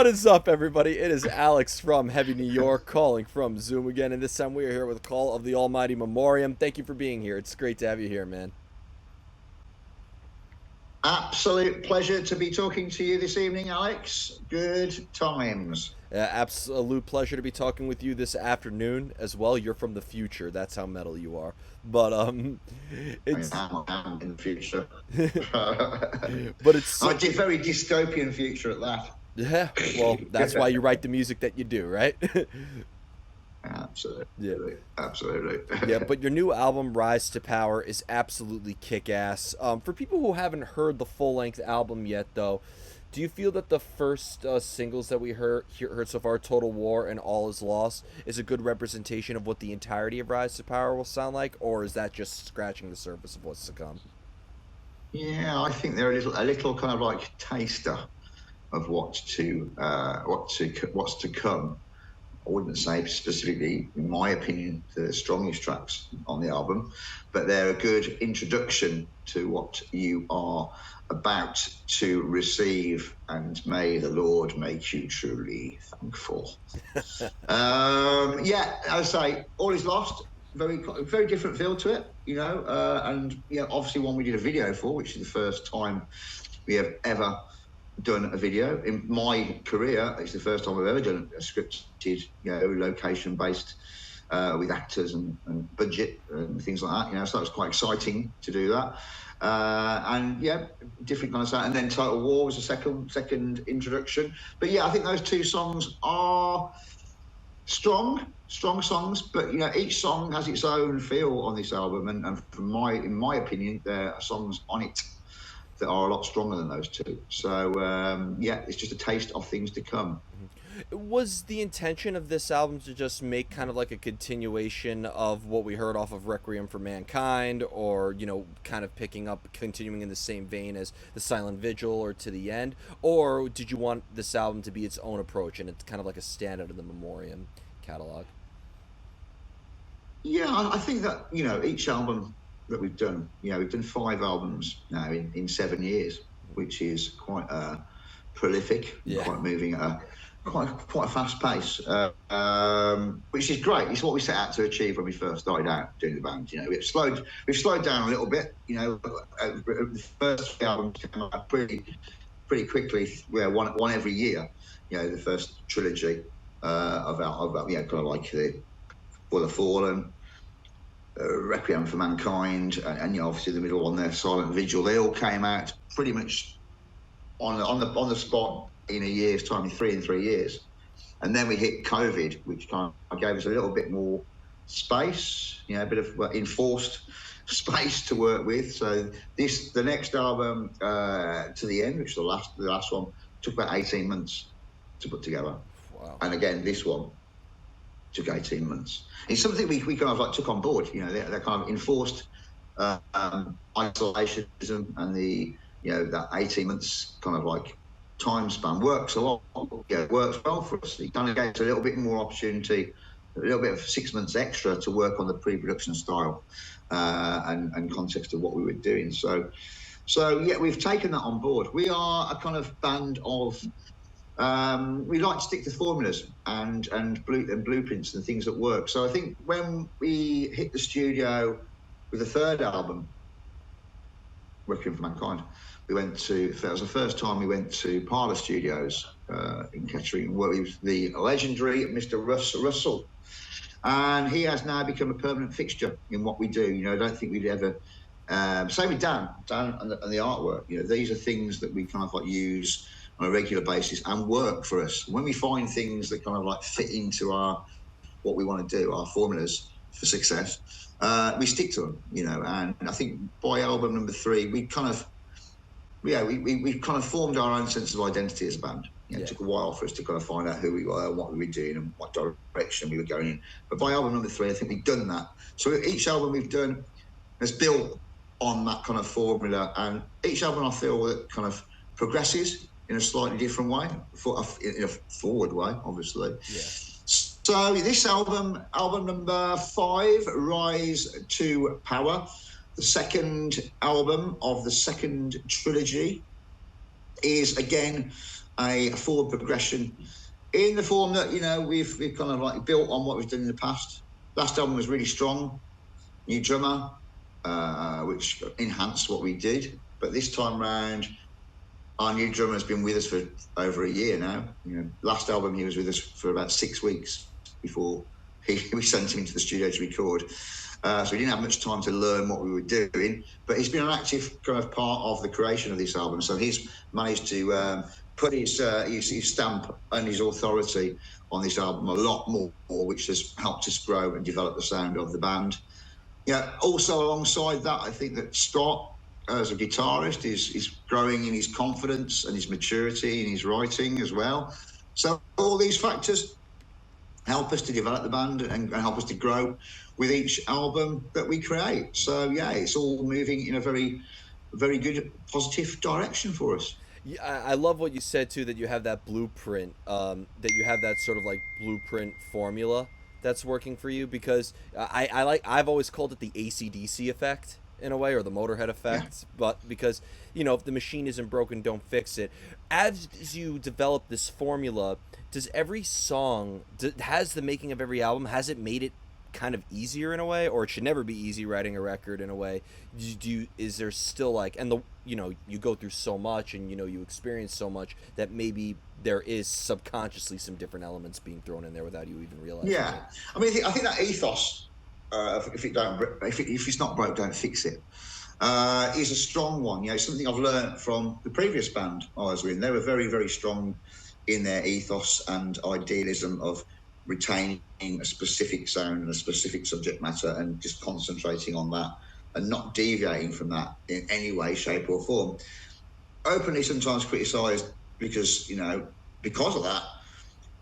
What is up, everybody? It is Alex from Heavy New York calling from Zoom again, and this time we are here with a call of the almighty Memoriam. Thank you for being here. It's great to have you here, man. Absolute pleasure to be talking to you this evening, Alex. Good times. Absolute pleasure to be talking with you this afternoon as well. You're from the future. That's how metal you are. But it's I am in the future. but it's a very dystopian future at that. Yeah. Well, that's why you write the music that you do, right? Absolutely. Yeah. Absolutely. Yeah, but your new album, Rise to Power, is absolutely kick-ass. For people who haven't heard the full-length album yet, though, do you feel that the first singles that we heard so far, Total War and All Is Lost, is a good representation of what the entirety of Rise to Power will sound like, or is that just scratching the surface of what's to come? Yeah, I think they're a little kind of like taster of what's to come. I wouldn't say specifically, in my opinion, the strongest tracks on the album, but they're a good introduction to what you are about to receive, and may the Lord make you truly thankful. Yeah, as I say, All Is Lost, very different feel to it, and obviously one we did a video for, which is the first time we have ever done a video in my career. It's the first time I've ever done a scripted, location based, with actors and budget and things like that. So that was quite exciting to do that. And yeah, different kind of sound. And then Total War was a second introduction. But yeah, I think those two songs are strong songs. But each song has its own feel on this album, and in my opinion, there are songs on it that are a lot stronger than those two. So yeah, it's just a taste of things to come. Was the intention of this album to just make kind of like a continuation of what we heard off of Requiem for Mankind, or kind of continuing in the same vein as The Silent Vigil or To the End, or did you want this album to be its own approach and it's kind of like a standout of the Memoriam catalog? Yeah, I think that each album that we've done, we've done 5 albums now in 7 years, which is quite prolific, quite moving at a quite a fast pace, which is great. It's what we set out to achieve when we first started out doing the band. We've slowed down a little bit. The first 3 albums came out pretty quickly. We're one every year. The first trilogy of kind of like the For the Fallen, Requiem for Mankind, and obviously the middle one there, Silent Vigil. They all came out pretty much on the spot in a year's time, in 3 years. And then we hit COVID, which kind of gave us a little bit more space, a bit of enforced space to work with. So the next album, To the End, which is the last one, took about 18 months to put together. Wow. And again, this one took 18 months. It's something we kind of like took on board. They're kind of enforced isolationism, and that 18 months kind of like time span works a lot. Works well for us. It kind of gave us a little bit more opportunity, a little bit of 6 months extra to work on the pre-production style and context of what we were doing. So yeah, we've taken that on board. We are a kind of band of we like to stick to formulas and blueprints and things that work. So I think when we hit the studio with the third album, Requiem for Mankind, that was the first time we went to Parlour Studios in Kettering, where he was the legendary Mr. Russ Russell. And he has now become a permanent fixture in what we do. I don't think we'd ever... same with Dan and the artwork. These are things that we kind of like use on a regular basis and work for us. When we find things that kind of like fit into what we want to do, our formulas for success, we stick to them, and I think by album number 3, we kind of formed our own sense of identity as a band. It took a while for us to kind of find out who we were, what we were doing, and what direction we were going in. But by album number 3, I think we've done that. So each album we've done has built on that kind of formula, and each album I feel that kind of progresses in a slightly different way, in a forward way, obviously. Yeah. So this album number 5, Rise to Power, the second album of the second trilogy, is again a forward progression in the form that, you know, we've kind of like built on what we've done in the past. Last album was really strong, new drummer, which enhanced what we did. But this time round, our new drummer has been with us for over a year now. You know, last album he was with us for about 6 weeks before we sent him into the studio to record. So we didn't have much time to learn what we were doing, but he's been an active kind of part of the creation of this album. So he's managed to put his stamp and his authority on this album a lot more, which has helped us grow and develop the sound of the band. Yeah. Also, alongside that, I think that Scott, as a guitarist, is growing in his confidence and his maturity in his writing as well. So all these factors help us to develop the band and help us to grow with each album that we create. So yeah, it's all moving in a very, very good, positive direction for us. Yeah, I love what you said too, that you have that blueprint, that you have that sort of like blueprint formula that's working for you, because I've always called it the AC/DC effect in a way, or the Motorhead effect, but because, you know, if the machine isn't broken, don't fix it. As you develop this formula, does every song, has the making of every album, has it made it kind of easier in a way, or it should never be easy writing a record in a way? Is there still like, and the, you know, you go through so much and, you know, you experience so much that maybe there is subconsciously some different elements being thrown in there without you even realizing it? I mean, I think that ethos, if it's not broke, don't fix it, is a strong one. You know, something I've learned from the previous band I was in. They were very, very strong in their ethos and idealism of retaining a specific sound and a specific subject matter and just concentrating on that and not deviating from that in any way, shape or form. Openly sometimes criticised because, you know, because of that.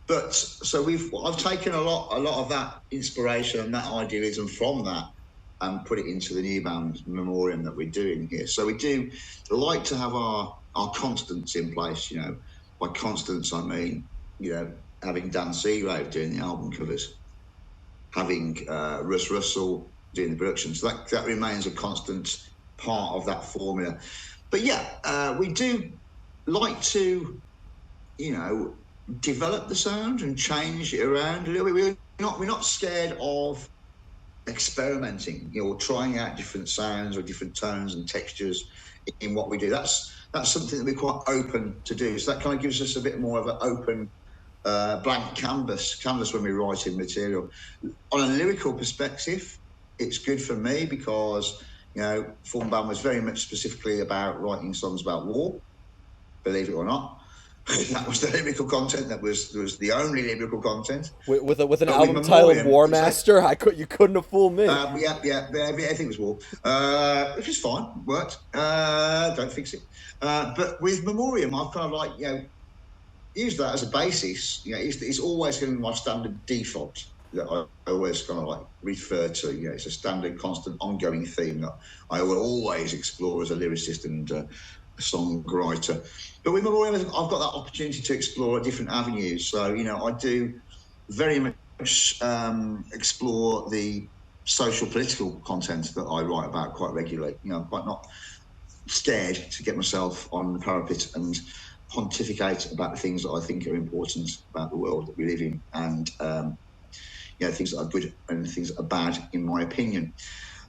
But so I've taken a lot of that inspiration and that idealism from that and put it into the new band Memoriam that we're doing here. So we do like to have our constants in place. You know, by constants I mean, you know, having Dan Seagrave doing the album covers, having Russ Russell doing the production. So that remains a constant part of that formula. But yeah, we do like to, you know, develop the sound and change it around a little bit. We're not scared of experimenting, you know, or trying out different sounds or different tones and textures in what we do. That's something that we're quite open to do. So that kind of gives us a bit more of an open blank canvas when we're writing material. On a lyrical perspective, it's good for me because, you know, Form Band was very much specifically about writing songs about war, believe it or not. That was the lyrical content. That was the only lyrical content. With an album titled War Master, you couldn't have fooled me. Everything was war, which is fine, worked. Don't fix it. But with Memoriam, I've kind of like, you know, used that as a basis. You know, it's always going to be my standard default that I always kind of like refer to. You know, it's a standard, constant, ongoing theme that I will always explore as a lyricist and a songwriter. But with Memoriam, I've got that opportunity to explore different avenues. So, you know, I do very much explore the social political content that I write about quite regularly. You know, I'm quite not scared to get myself on the parapet and pontificate about the things that I think are important about the world that we live in, and you know, things that are good and things that are bad, in my opinion.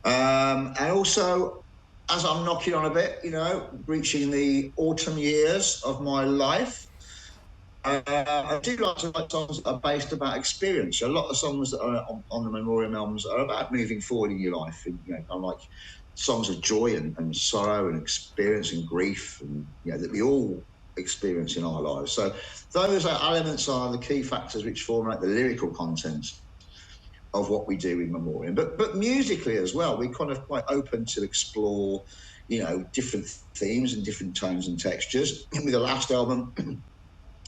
And also, as I'm knocking on a bit, you know, reaching the autumn years of my life, I do like to write songs that are based about experience. A lot of songs that are on the Memoriam albums are about moving forward in your life. And, you know, I like songs of joy and sorrow and experience and grief, and, you know, that we all experience in our lives. So those elements are the key factors which formulate the lyrical content of what we do in Memoriam. But musically as well, we're kind of quite open to explore, you know, different themes and different tones and textures. With the last album,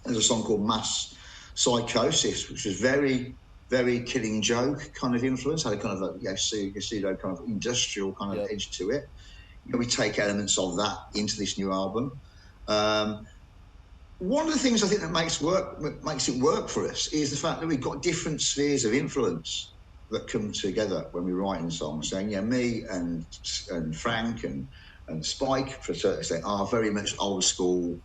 there's a song called Mass Psychosis, which was very, very Killing Joke kind of influence, had a kind of a pseudo kind of industrial kind of edge to it. You know, we take elements of that into this new album. One of the things I think that makes it work for us is the fact that we've got different spheres of influence that come together when we're writing songs. So, yeah, me and Frank and Spike, for a certain extent, are very much old school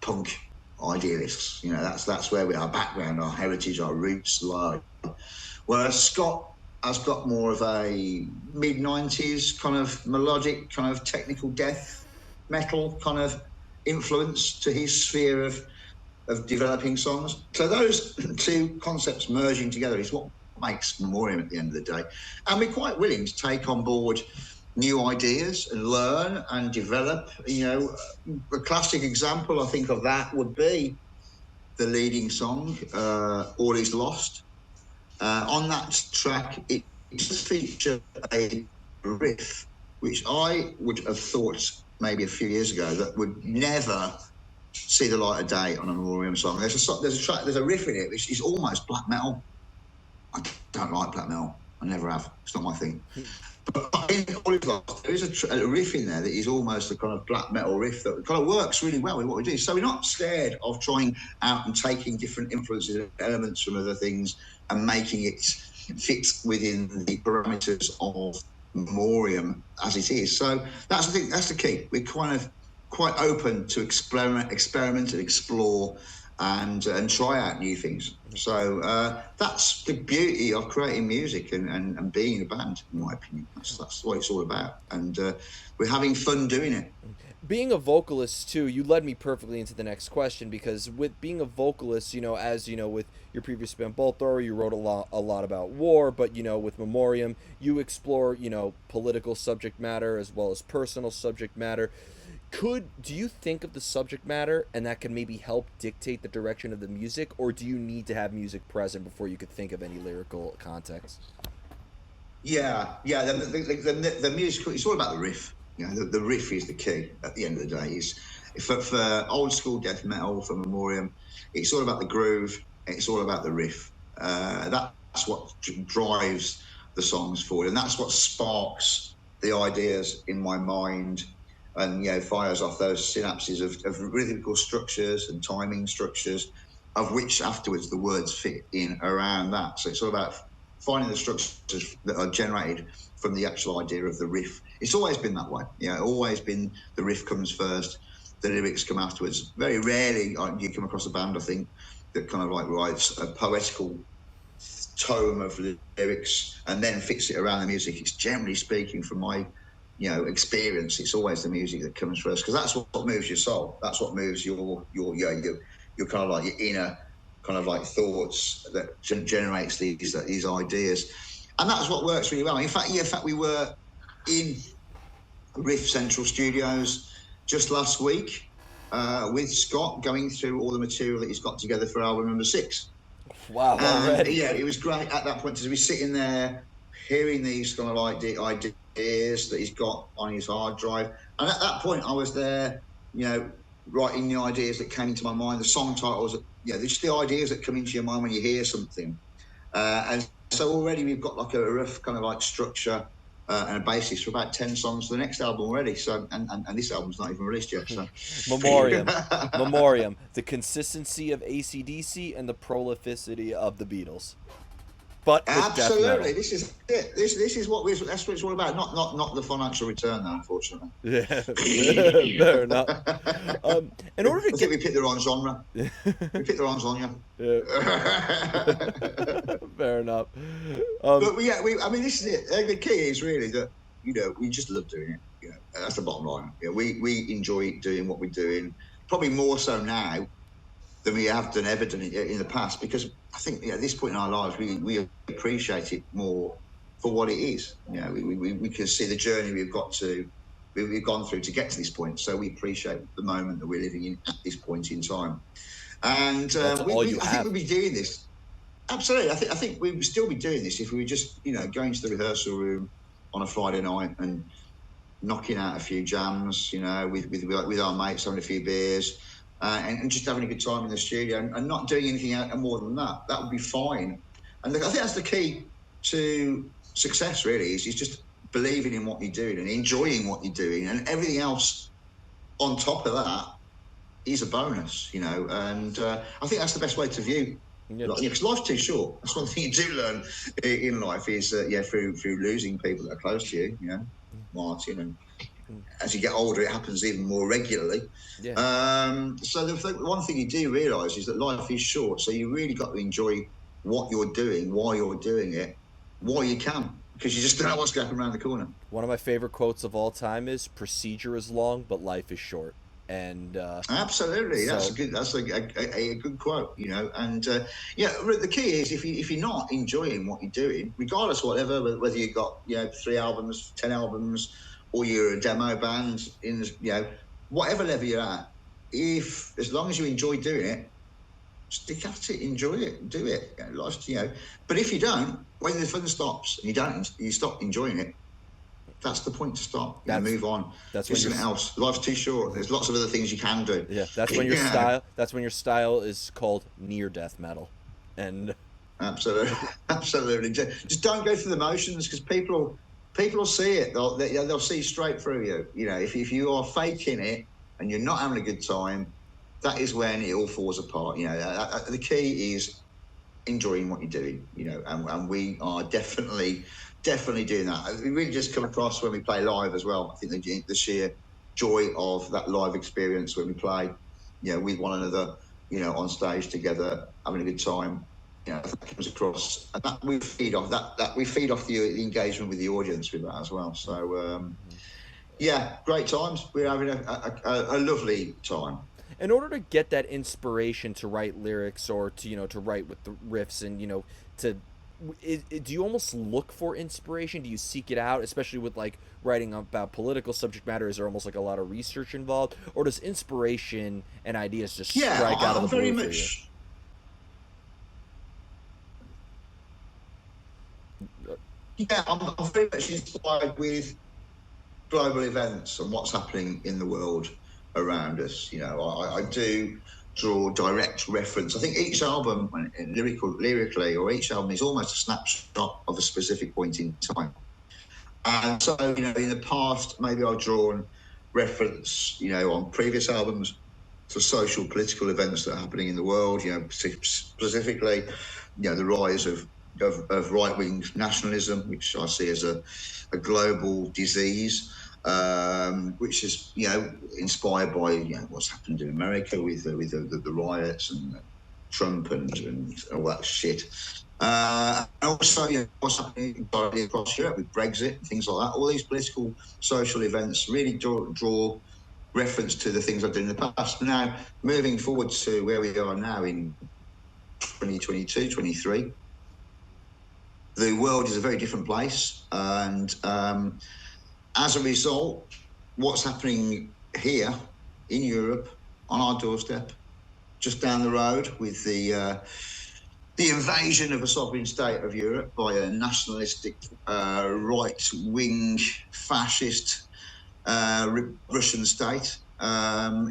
punk idealists. You know, that's where our background, our heritage, our roots lie. Whereas Scott has got more of a mid-90s kind of melodic, kind of technical death metal kind of influence to his sphere of developing songs. So those two concepts merging together is what makes Memoriam at the end of the day. And we're quite willing to take on board new ideas and learn and develop. You know, a classic example, I think, of that would be the leading song, All Is Lost. On that track, it does feature a riff, which I would have thought maybe a few years ago that would never see the light of day on a Memoriam song. There's a riff in it which is almost black metal. I don't like black metal. I never have. It's not my thing. But in All Is Lost, there is a riff in there that is almost a kind of black metal riff that kind of works really well with what we do. So we're not scared of trying out and taking different influences and elements from other things and making it fit within the parameters of Memoriam as it is. So that's the thing. That's the key. We're kind of quite open to experiment and explore and try out new things. So that's the beauty of creating music and being a band, in my opinion. That's what it's all about. And we're having fun doing it. Being a vocalist too, you led me perfectly into the next question, because with being a vocalist, you know, as you know, with your previous band Bolt Thrower, you wrote a lot about war, but you know, with Memoriam, you explore, you know, political subject matter as well as personal subject matter. Do you think of the subject matter and that can maybe help dictate the direction of the music, or do you need to have music present before you could think of any lyrical context? Yeah. The music, it's all about the riff. You know, the riff is the key at the end of the day. For old school death metal, for Memoriam, it's all about the groove. It's all about the riff. That's what drives the songs forward, and that's what sparks the ideas in my mind, and you know, fires off those synapses of rhythmical structures and timing structures, of which afterwards the words fit in around that. So it's all about finding the structures that are generated from the actual idea of the riff. It's always been that way. You know, always been the riff comes first, the lyrics come afterwards. Very rarely you come across a band, I think, that kind of like writes a poetical tome of lyrics and then fits it around the music. It's generally speaking, from my experience, it's always the music that comes first, because that's what moves your soul. That's what moves your kind of like your inner kind of like thoughts that generates these ideas, and that's what works really well. In fact, we were in Riff Central Studios just last week with Scott, going through all the material that he's got together for album number 6. Wow! Yeah, it was great at that point to be sitting there, hearing these kind of ideas that he's got on his hard drive. And at that point, I was there, writing the ideas that came into my mind, the song titles, just the ideas that come into your mind when you hear something. And so already we've got like a rough kind of like structure and a basis for about 10 songs for the next album already. So, and this album's not even released yet. So. Memoriam, the consistency of AC/DC and the prolificity of the Beatles. But absolutely, this is it. This is that's what it's all about. Not the financial return, though, unfortunately. Yeah, fair enough. In order to we picked the wrong genre. We picked the wrong genre. Yeah. Fair enough. But I mean, this is it. The key is really that we just love doing it. That's the bottom line. We enjoy doing what we're doing, probably more so now than we have ever done in the past, because I think at this point in our lives we appreciate it more for what it is. We can see the journey we've gone through to get to this point, so we appreciate the moment that we're living in at this point in time. And I think we'll be doing this. Absolutely, I think we would still be doing this if we were just going to the rehearsal room on a Friday night and knocking out a few jams, with our mates, having a few beers. And just having a good time in the studio and not doing anything more than that. That would be fine. And I think that's the key to success, really, is just believing in what you're doing and enjoying what you're doing, and everything else on top of that is a bonus, And I think that's the best way to view life, because life's too short. That's one thing you do learn in life is, through losing people that are close to you, Martin and as you get older, it happens even more regularly. Yeah. So the one thing you do realise is that life is short, so you really got to enjoy what you're doing, why you're doing it, while you can, because you just don't know what's going around the corner. One of my favorite quotes of all time is "Procedure is long, but life is short." And Absolutely, so that's a good good quote, you know. And the key is if you're not enjoying what you're doing, regardless of whatever, whether you've got 3 albums, 10 albums, or you're a demo band in whatever level you're at, if as long as you enjoy doing it, stick at it, enjoy it, do it. But if you don't, when the fun stops and you stop enjoying it, that's the point to stop. Move on. That's Do when something else. Life's too short. There's lots of other things you can do. Yeah, that's when your style. That's when your style is called near death metal, and absolutely, absolutely. Just don't go through the motions, because people will see it. They'll see straight through you. You know, if you are faking it and you're not having a good time, that is when it all falls apart. You know, the key is enjoying what you're doing. You know, and we are definitely doing that. We really just come across when we play live as well. I think the sheer joy of that live experience when we play, with one another, on stage together, having a good time. That comes across, and that we feed off the engagement with the audience with that as well. So, great times. We're having a lovely time. In order to get that inspiration to write lyrics or to write with the riffs and do you almost look for inspiration? Do you seek it out, especially with like writing about political subject matter? Is there almost like a lot of research involved, or does inspiration and ideas just strike out of the blue for you? Yeah, I'm very much inspired with global events and what's happening in the world around us. I do draw direct reference. I think each album, lyrically, or each album is almost a snapshot of a specific point in time. And so, in the past, maybe I've drawn reference, on previous albums to social, political events that are happening in the world, specifically, the rise of right-wing nationalism, which I see as a global disease. Which is inspired by what's happened in America with the riots and Trump and all that shit. And also what's happening across Europe with Brexit and things like that. All these political, social events really draw reference to the things I've done in the past. Now, moving forward to where we are now in 2022, 23, the world is a very different place, and as a result, what's happening here in Europe, on our doorstep, just down the road, with the invasion of a sovereign state of Europe by a nationalistic, right-wing, fascist Russian state,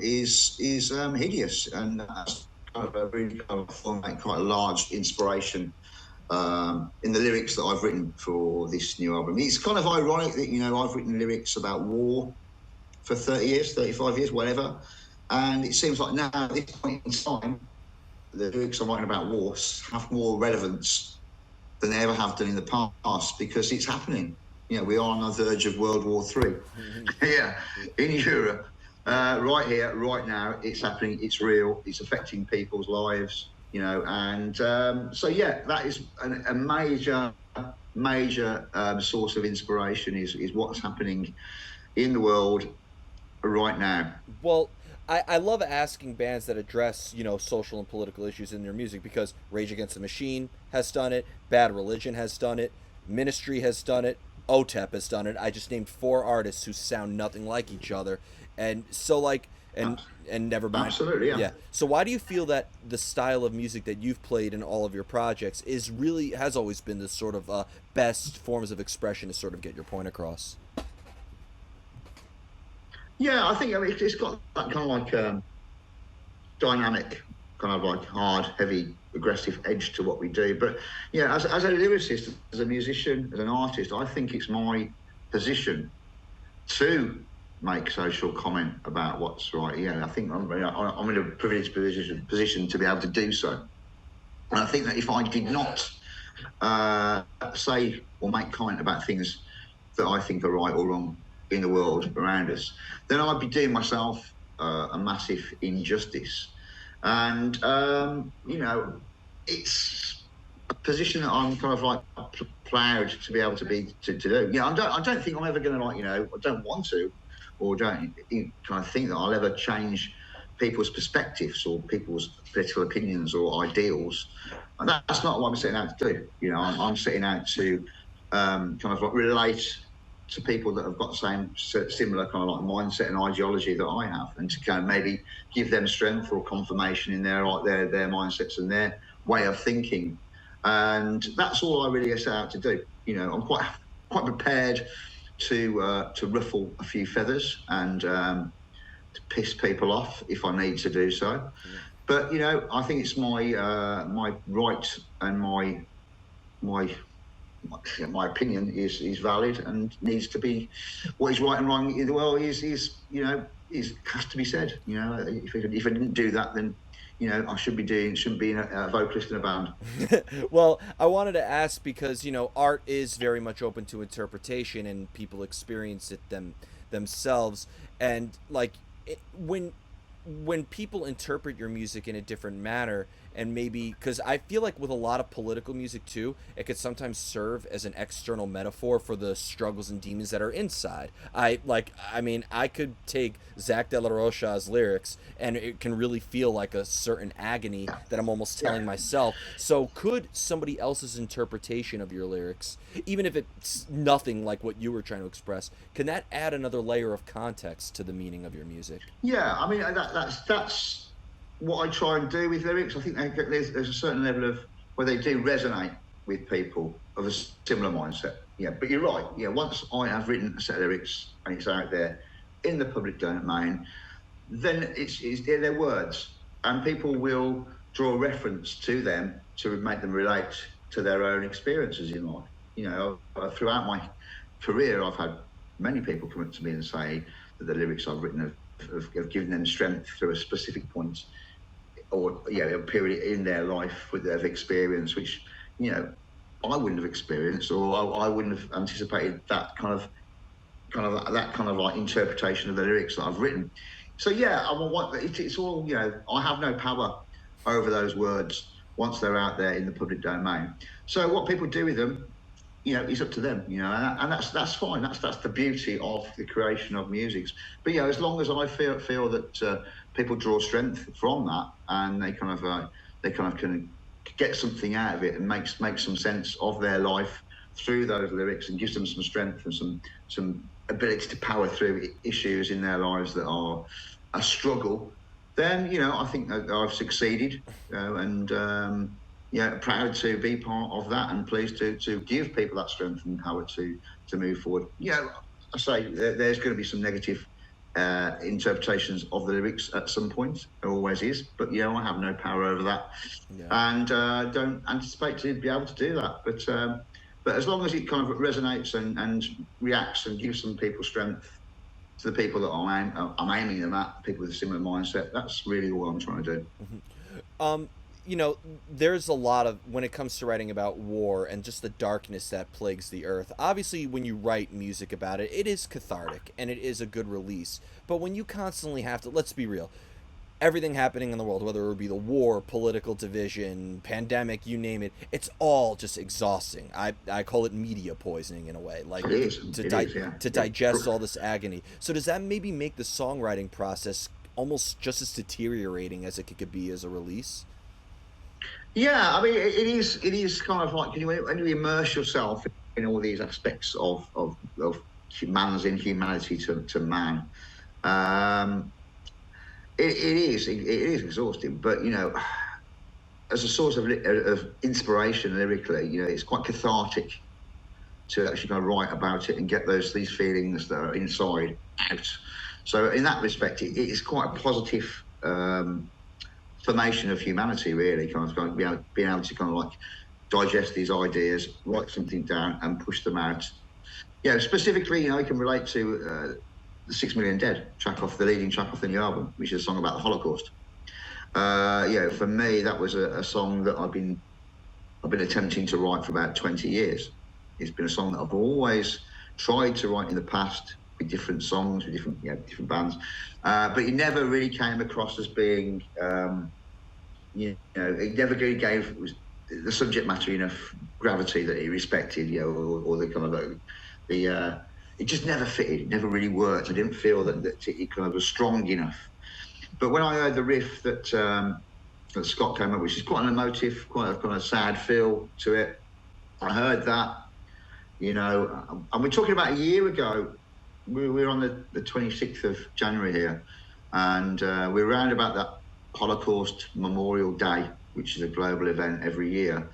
is hideous, and that's quite a large inspiration in the lyrics that I've written for this new album. It's kind of ironic that, I've written lyrics about war for 30 years, 35 years, whatever. And it seems like now, at this point in time, the lyrics I'm writing about war have more relevance than they ever have done in the past, because it's happening. We are on the verge of World War III. Yeah, in Europe, right here, right now, it's happening, it's real, it's affecting people's lives. That is a major source of inspiration is what's happening in the world right now. Well, I love asking bands that address, social and political issues in their music, because Rage Against the Machine has done it, Bad Religion has done it, Ministry has done it, OTEP has done it. I just named 4 artists who sound nothing like each other. And so and Nevermind. Absolutely, yeah. So why do you feel that the style of music that you've played in all of your projects has always been the sort of best forms of expression to sort of get your point across? Yeah, I think it's got that kind of like dynamic, kind of like hard, heavy, aggressive edge to what we do. But as a lyricist, as a musician, as an artist, I think it's my position to make social comment about what's right. I think I'm in a privileged position to be able to do so. And I think that if I did not say or make comment about things that I think are right or wrong, in the world around us, then I'd be doing myself a massive injustice. And it's a position that I'm kind of like proud to be able to be to do. I don't think I'm ever going to I don't want to, or don't kind of think that I'll ever change people's perspectives or people's political opinions or ideals. And that's not what I'm setting out to do. I'm setting out to kind of like relate to people that have got the similar kind of like mindset and ideology that I have, and to kind of maybe give them strength or confirmation in their mindsets and their way of thinking. And that's all I really set out to do. I'm quite prepared to ruffle a few feathers and to piss people off if I need to do so. Yeah. But I think it's my my right and my opinion is valid and needs to be. What is right and wrong in the world is has to be said. If I didn't do that, then I shouldn't be a vocalist in a band. Well, I wanted to ask because art is very much open to interpretation and people experience it themselves, and like when people interpret your music in a different manner, and maybe because I feel like with a lot of political music too, it could sometimes serve as an external metaphor for the struggles and demons that are inside. I mean, I could take Zach De La Rocha's lyrics and it can really feel like a certain agony that I'm almost telling myself. So could somebody else's interpretation of your lyrics, even if it's nothing like what you were trying to express, can that add another layer of context to the meaning of your music? Yeah, I mean, that's what I try and do with lyrics. I think there's a certain level of where they do resonate with people of a similar mindset. Yeah, but you're right. Yeah, once I have written a set of lyrics and it's out there in the public domain, then they're words, and people will draw reference to them to make them relate to their own experiences in life. Throughout my career, I've had many people come up to me and say that the lyrics I've written have given them strength through a specific point or a period in their life with they've experienced, which I wouldn't have experienced, or I wouldn't have anticipated that kind of like interpretation of the lyrics that I've written. So it's all I have no power over those words once they're out there in the public domain. So what people do with them, it's up to them, and that's fine. That's the beauty of the creation of music. But as long as I feel that people draw strength from that, and they kind of can get something out of it and make some sense of their life through those lyrics, and gives them some strength and some ability to power through issues in their lives that are a struggle, then I think that I've succeeded, and proud to be part of that, and pleased to give people that strength and power to move forward. I say there's going to be some negative interpretations of the lyrics at some point. There always is, but I have no power over that, and don't anticipate to be able to do that. But as long as it kind of resonates and reacts and gives some people strength, to the people that I'm aiming them at, people with a similar mindset, that's really all I'm trying to do. Mm-hmm. There's a lot of, when it comes to writing about war and just the darkness that plagues the earth, obviously when you write music about it, it is cathartic and it is a good release. But when you constantly have to, let's be real, everything happening in the world, whether it be the war, political division, pandemic, you name it, it's all just exhausting. I call it media poisoning in a way, like to digest all this agony. So does that maybe make the songwriting process almost just as deteriorating as it could be as a release? Yeah, I mean, it is kind of like when you immerse yourself in all these aspects of man's inhumanity to man, it is exhausting. But as a source of inspiration lyrically, it's quite cathartic to actually kind of write about it and get these feelings that are inside out. So in that respect, it is quite a positive formation of humanity, really, kind of being able to kind of like digest these ideas, write something down, and push them out. Specifically, I can relate to the 6 Million Dead the leading track off the new album, which is a song about the Holocaust. For me, that was a song that I've been attempting to write for about 20 years. It's been a song that I've always tried to write in the past, with different songs, with different bands, but he never really came across as being, it never really gave the subject matter enough gravity that he respected, or the kind of it just never fitted. It never really worked. I didn't feel that it kind of was strong enough. But when I heard the riff that Scott came up, which is quite an emotive, quite a kind of sad feel to it, I heard that, and we're talking about a year ago. We were on the 26th of January here, and we're around about that Holocaust Memorial Day, which is a global event every year.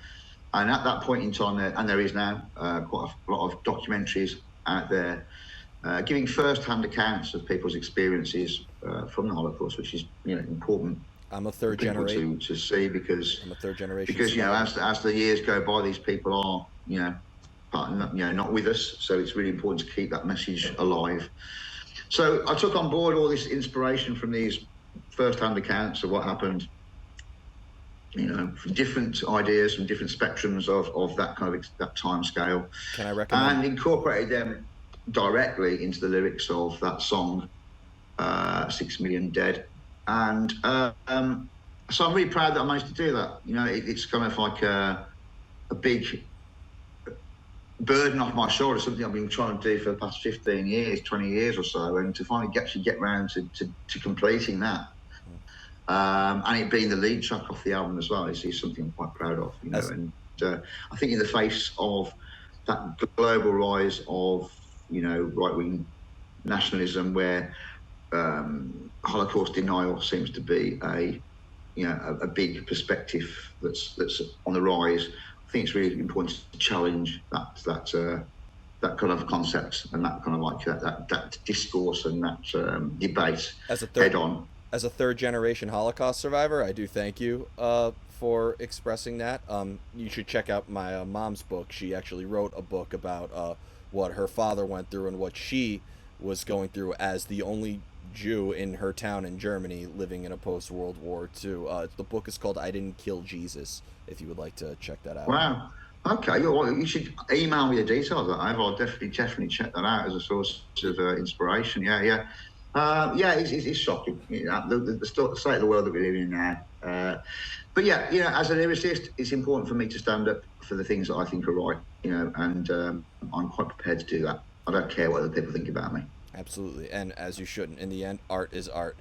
And at that point in time, and there is now quite a lot of documentaries out there giving first-hand accounts of people's experiences from the Holocaust, which is important. I'm a third generation to see, because I'm a third generation. Because as the years go by, these people are not with us. So it's really important to keep that message alive. So I took on board all this inspiration from these first-hand accounts of what happened. From different ideas, from different spectrums of that kind of that time scale. Can I recommend? And incorporated them directly into the lyrics of that song, 6 Million Dead. And so I'm really proud that I managed to do that. It's kind of like a big burden off my shoulders, something I've been trying to do for the past 15 years, 20 years or so, and to finally get around to completing that. And it being the lead track off the album as well is something I'm quite proud of, And I think in the face of that global rise of, right-wing nationalism, where Holocaust denial seems to be a big perspective that's on the rise, I think it's really important to challenge that kind of concept and that kind of like that discourse and that debate head on. As a third generation Holocaust survivor, I do thank you for expressing that. You should check out my mom's book. She actually wrote a book about what her father went through and what she was going through as the only Jew in her town in Germany living in a post-World War II. The book is called I Didn't Kill Jesus, if you would like to check that out. Wow. Okay, you should email me the details. I'll definitely check that out as a source of inspiration. Yeah. It's shocking. The state of the world that we live in now. But as a lyricist, it's important for me to stand up for the things that I think are right. And I'm quite prepared to do that. I don't care what other people think about me. Absolutely, and as you shouldn't. In the end, art is art.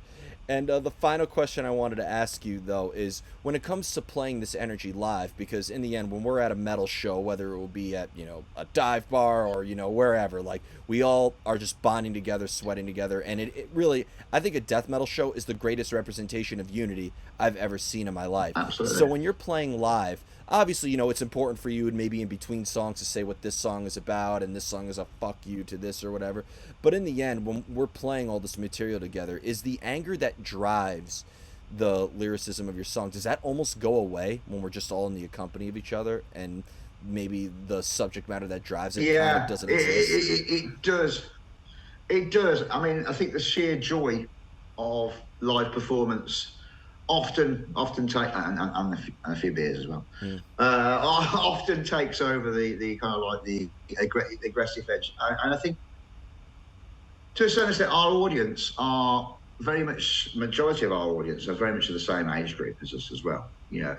And the final question I wanted to ask you, though, is when it comes to playing this energy live, because in the end, when we're at a metal show, whether it will be at, a dive bar or, wherever, like, we all are just bonding together, sweating together. And it really, I think a death metal show is the greatest representation of unity I've ever seen in my life. Absolutely. So when you're playing live, obviously, it's important for you and maybe in between songs to say what this song is about and this song is a fuck you to this or whatever. But in the end, when we're playing all this material together, is the anger that drives the lyricism of your song, does that almost go away when we're just all in the company of each other and maybe the subject matter that drives it kind of doesn't exist? It does. It does. I mean, I think the sheer joy of live performance often take, and a few beers as well, often takes over the kind of like the aggressive edge. And I think to a certain extent our audience are very much, majority of our audience are very much of the same age group as us as well.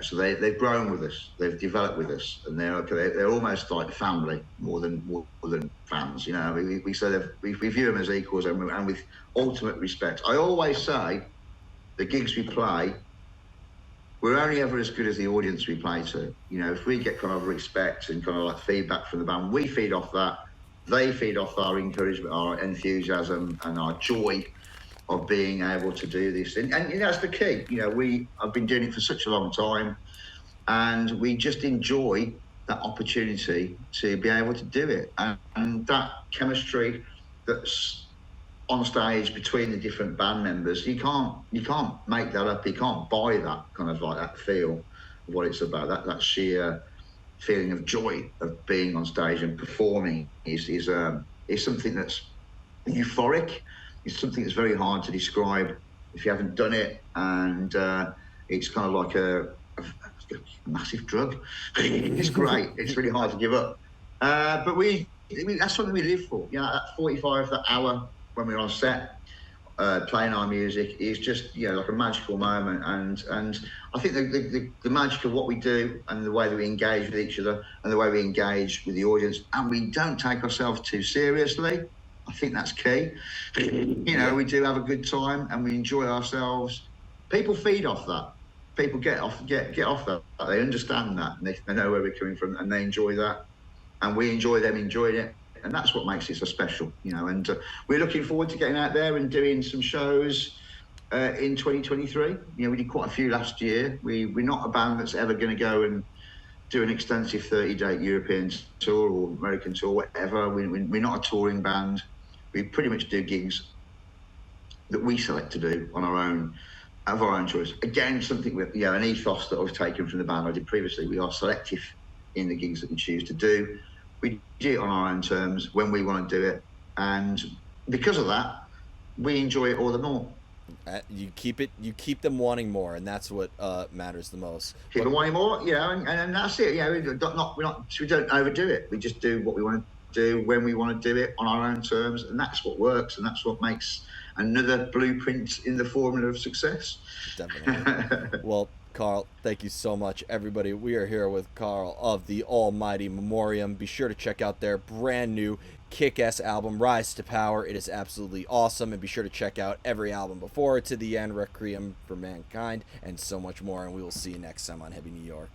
So they've grown with us, they've developed with us, and they're almost like family more than fans. We say we view them as equals and with ultimate respect. I always say, the gigs we play, we're only ever as good as the audience we play to. If we get kind of respect and kind of like feedback from the band, we feed off that. They feed off our encouragement, our enthusiasm, and our joy of being able to do this. And that's the key. I've been doing it for such a long time, and we just enjoy that opportunity to be able to do it. And that chemistry that's on stage between the different band members, you can't make that up. You can't buy that kind of like that feel of what it's about. That sheer feeling of joy of being on stage and performing is something that's euphoric. It's something that's very hard to describe if you haven't done it, and it's kind of like a massive drug. It's great. It's really hard to give up. But we that's something we live for. That 45, that hour when we're on set, playing our music is just like a magical moment, and I think the magic of what we do and the way that we engage with each other and the way we engage with the audience, and we don't take ourselves too seriously. I think that's key. We do have a good time and we enjoy ourselves. People feed off that. People get off that. They understand that, and they know where we're coming from, and they enjoy that, and we enjoy them enjoying it. And that's what makes it so special, and we're looking forward to getting out there and doing some shows in 2023. We did quite a few last year. We're not a band that's ever going to go and do an extensive 30-date European tour or American tour, whatever. We're not a touring band. We pretty much do gigs that we select to do on our own, of our own choice. Again, something with an ethos that I've taken from the band I did previously. We are selective in the gigs that we choose to do. We do it on our own terms when we want to do it, and because of that, we enjoy it all the more. You keep them wanting more, and that's what matters the most. Keep them wanting more, and that's it. We don't overdo it. We just do what we want to do when we want to do it on our own terms, and that's what works, and that's what makes another blueprint in the formula of success. Definitely. Well, Carl, thank you so much, everybody. We are here with Carl of the almighty Memoriam. Be sure to check out their brand new kick-ass album, Rise to Power. It is absolutely awesome, and be sure to check out every album before To the End, Requiem for Mankind, and so much more. And we will see you next time on Heavy New York.